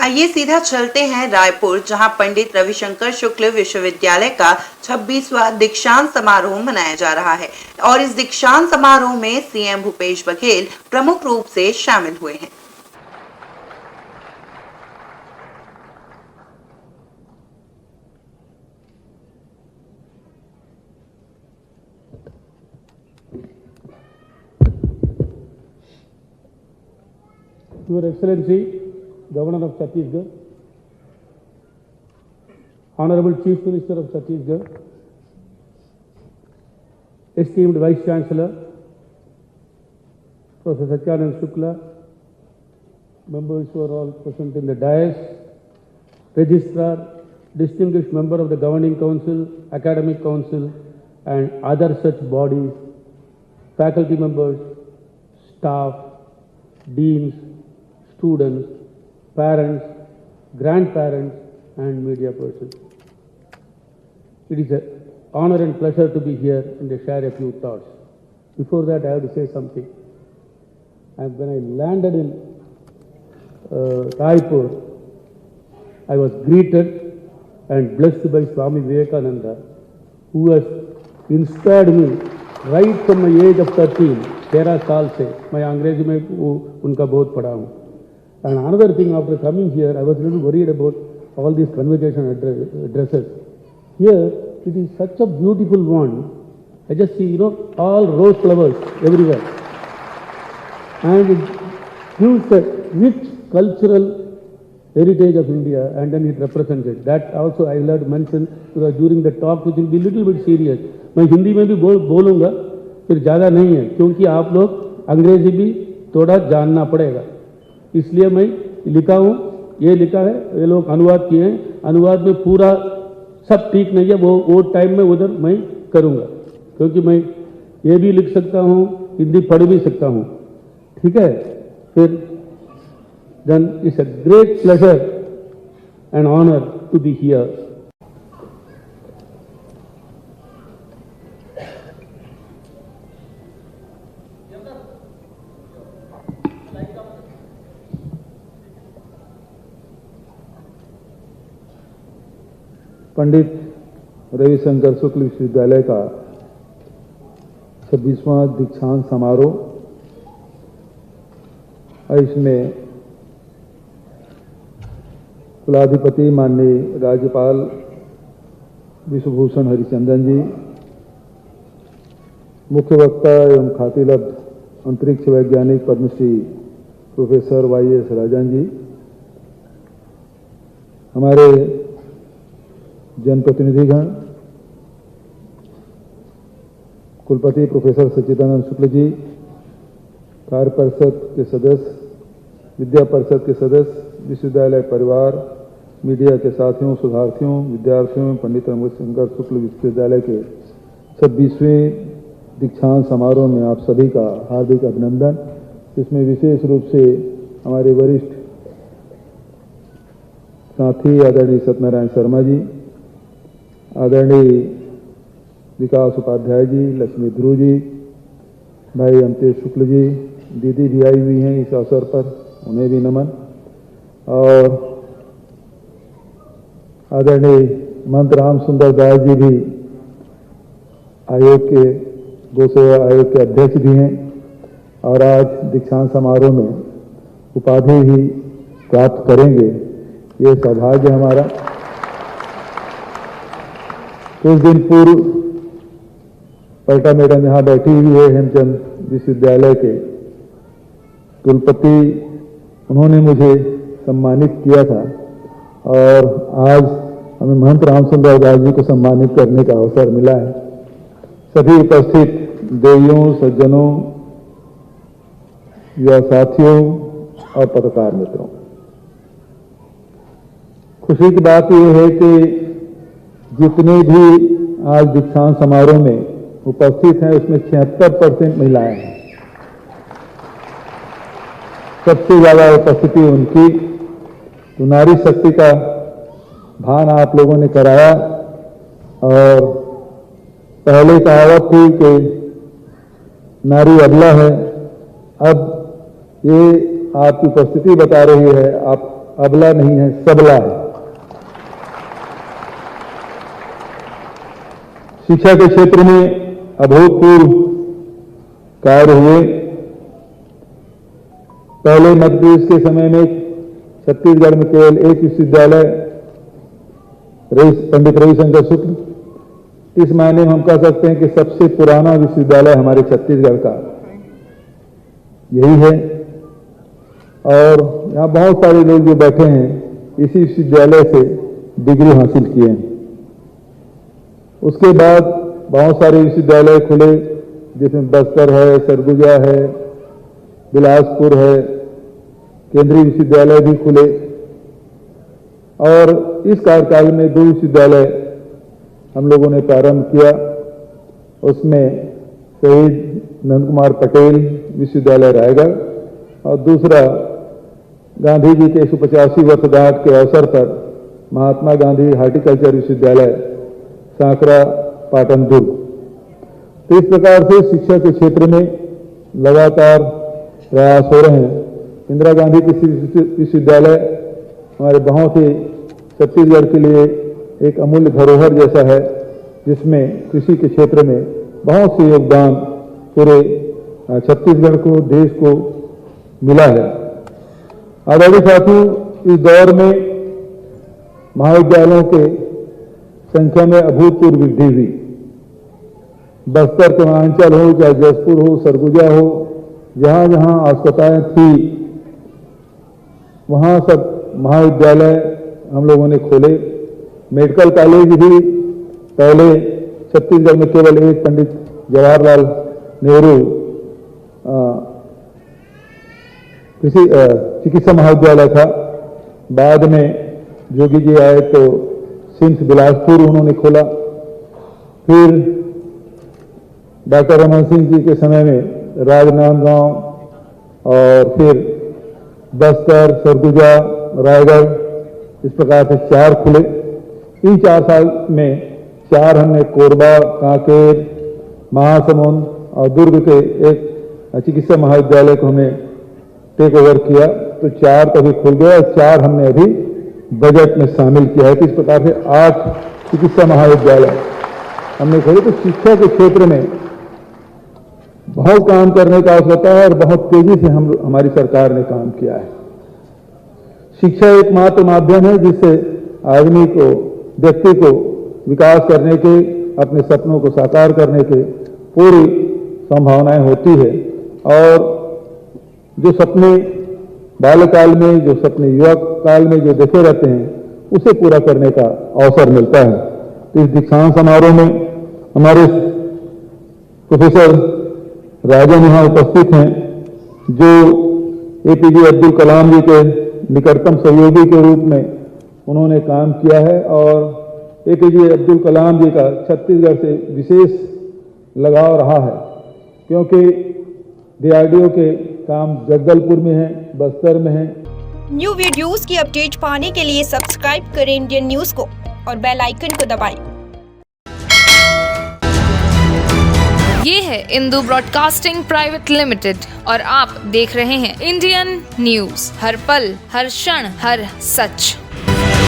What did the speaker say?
आइए सीधा चलते हैं रायपुर, जहां पंडित रविशंकर शुक्ल विश्वविद्यालय का 26वां दीक्षांत समारोह मनाया जा रहा है और इस दीक्षांत समारोह में सीएम भूपेश बघेल प्रमुख रूप से शामिल हुए हैं। Your Excellency, Governor of Chhattisgarh, Honorable Chief Minister of Chhattisgarh, esteemed Vice Chancellor, Professor Satyanand Shukla, members who are all present in the dais, Registrar, distinguished member of the Governing Council, Academic Council, and other such bodies, faculty members, staff, deans, students, parents, grandparents, and media persons. It is an honor and pleasure to be here and to share a few thoughts. Before that, I have to say something. When I landed in Raipur, I was greeted and blessed by Swami Vivekananda, who has inspired me right from my age of 13 साल से मैं अंग्रेजी में उनका बहुत पढ़ा हूँ. And another thing, after coming here, I was a little worried about all these convocation addresses. Here, it is such a beautiful one. I just see, all rose flowers everywhere. And it gives a rich cultural heritage of India, and then it represents it. That also I will have to mention, because during the talk, which will be a little bit serious. मैं हिंदी में भी बोलूँगा, फिर ज़्यादा नहीं है, क्योंकि आप लोग अंग्रेजी भी थोड़ा जानना पड़ेगा. इसलिए मैं लिखा हूँ, ये लिखा है, ये लोग अनुवाद किए हैं. अनुवाद में पूरा सब ठीक नहीं है, वो टाइम में उधर मैं करूँगा, क्योंकि मैं ये भी लिख सकता हूँ, हिंदी पढ़ भी सकता हूँ. ठीक है? फिर then it's a great pleasure and honor to be here. Pandit Ravishankar Shukla विश्वविद्यालय का 26वां दीक्षांत समारोह, इसमें कुलाधिपति माननीय राज्यपाल विश्वभूषण हरिचंदन जी, मुख्य वक्ता एवं ख्यातिलब्ध अंतरिक्ष वैज्ञानिक पद्मश्री प्रोफेसर YS राजन जी, हमारे जनप्रतिनिधिगण, कुलपति प्रोफेसर सच्चिदानंद शुक्ल जी, कार्य परिषद के सदस्य, विद्या परिषद के सदस्य, विश्वविद्यालय परिवार, मीडिया के साथियों, शोधार्थियों, विद्यार्थियों, पंडित रविशंकर शुक्ल विश्वविद्यालय के 26वें दीक्षांत समारोह में आप सभी का हार्दिक अभिनंदन. इसमें विशेष रूप से हमारे वरिष्ठ साथी आदरणीय सत्यनारायण शर्मा जी, आदरणीय विकास उपाध्याय जी, लक्ष्मी ध्रुव जी, भाई अमतेश शुक्ल जी, दीदी भी आई हुई हैं इस अवसर पर, उन्हें भी नमन. और आदरणीय महंत राम सुंदर दास जी भी आयोग के गो सेवा आयोग के अध्यक्ष भी हैं और आज दीक्षांत समारोह में उपाधि ही प्राप्त करेंगे. ये सौभाग्य हमारा. कुछ दिन पूर्व पलटा मैडम यहाँ बैठी हुई है, हेमचंद विश्वविद्यालय के कुलपति, उन्होंने मुझे सम्मानित किया था और आज हमें महंत रामचंद्र दास जी को सम्मानित करने का अवसर मिला है. सभी उपस्थित देवियों, सज्जनों, युवा साथियों और पत्रकार मित्रों, खुशी की बात यह है कि जितने भी आज दीक्षांत समारोह में उपस्थित हैं, उसमें 76% महिलाएं हैं. सबसे ज्यादा उपस्थिति उनकी. तो नारी शक्ति का भान आप लोगों ने कराया. और पहले कहावत थी कि नारी अबला है, अब ये आपकी उपस्थिति बता रही है, आप अबला नहीं है, सबला है। शिक्षा के क्षेत्र में अभूतपूर्व कार्य हुए। पहले मध्य प्रदेश के समय में छत्तीसगढ़ में केवल एक विश्वविद्यालय, पंडित रविशंकर शुक्ल, इस मायने में हम कह सकते हैं कि सबसे पुराना विश्वविद्यालय हमारे छत्तीसगढ़ का यही है। और यहाँ बहुत सारे लोग जो बैठे हैं इसी विश्वविद्यालय से डिग्री हासिल किए हैं। उसके बाद बहुत सारे विश्वविद्यालय खुले, जिसमें बस्तर है, सरगुजा है, बिलासपुर है, केंद्रीय विश्वविद्यालय भी खुले। और इस कार्यकाल में 2 विश्वविद्यालय हम लोगों ने प्रारंभ किया। उसमें शहीद नंद कुमार पटेल विश्वविद्यालय रायगढ़ और दूसरा गांधी जी के 185 वर्षगांठ के अवसर पर महात्मा गांधी हार्टिकल्चर विश्वविद्यालय सांकरा पाटन दुर्ग। तो इस प्रकार से शिक्षा के क्षेत्र में लगातार प्रयास हो रहे हैं। इंदिरा गांधी कृषि विश्वविद्यालय हमारे बहुत ही छत्तीसगढ़ के लिए एक अमूल्य धरोहर जैसा है, जिसमें कृषि के क्षेत्र में बहुत से योगदान पूरे छत्तीसगढ़ को, देश को मिला है। आदरणीय साथियों, इस दौर में महाविद्यालयों के संख्या में अभूतपूर्व वृद्धि हुई। बस्तर, पूर्वांचल हो, चाहे जसपुर हो, सरगुजा हो, जहां जहां अस्पतालें थी वहां सब महाविद्यालय हम लोगों ने खोले। मेडिकल कॉलेज भी पहले छत्तीसगढ़ में केवल एक पंडित जवाहरलाल नेहरू चिकित्सा महाविद्यालय था। बाद में जोगी जी आए तो सिम्स बिलासपुर उन्होंने खोला। फिर डॉक्टर रमन सिंह जी के समय में राजनांदगांव और फिर बस्तर, सरगुजा, रायगढ़, इस प्रकार से 4 खुले। इन 4 साल में 4 हमने कोरबा, कांकेर, महासमुंद और दुर्ग के एक चिकित्सा महाविद्यालय को हमें टेक ओवर किया। तो 4 तो अभी खुल गया, 4 हमने अभी बजट में शामिल किया है। तो इस प्रकार से 8 चिकित्सा महाविद्यालय हमने खोले। तो शिक्षा के क्षेत्र में बहुत काम करने का आवश्यकता है और बहुत तेजी से हमारी सरकार ने काम किया है। शिक्षा एकमात्र माध्यम है जिससे आदमी को, व्यक्ति को विकास करने के, अपने सपनों को साकार करने के पूरी संभावनाएं होती है। और जो सपने बाल्यकाल में, जो सपने युवा काल में जो देखे रहते हैं, उसे पूरा करने का अवसर मिलता है। तो इस दीक्षांत समारोह में हमारे प्रोफेसर राजन यहाँ उपस्थित हैं, जो एपीजे अब्दुल कलाम जी के निकटतम सहयोगी के रूप में उन्होंने काम किया है। और एपीजे अब्दुल कलाम जी का छत्तीसगढ़ से विशेष लगाव रहा है, क्योंकि डीआरडीओ के काम जगदलपुर में है, बस्तर में है। न्यू वीडियोस की अपडेट पाने के लिए सब्सक्राइब करें इंडियन न्यूज को और बेल आइकन को दबाएं। ये है इंदू ब्रॉडकास्टिंग प्राइवेट लिमिटेड और आप देख रहे हैं इंडियन न्यूज, हर पल, हर क्षण, हर सच।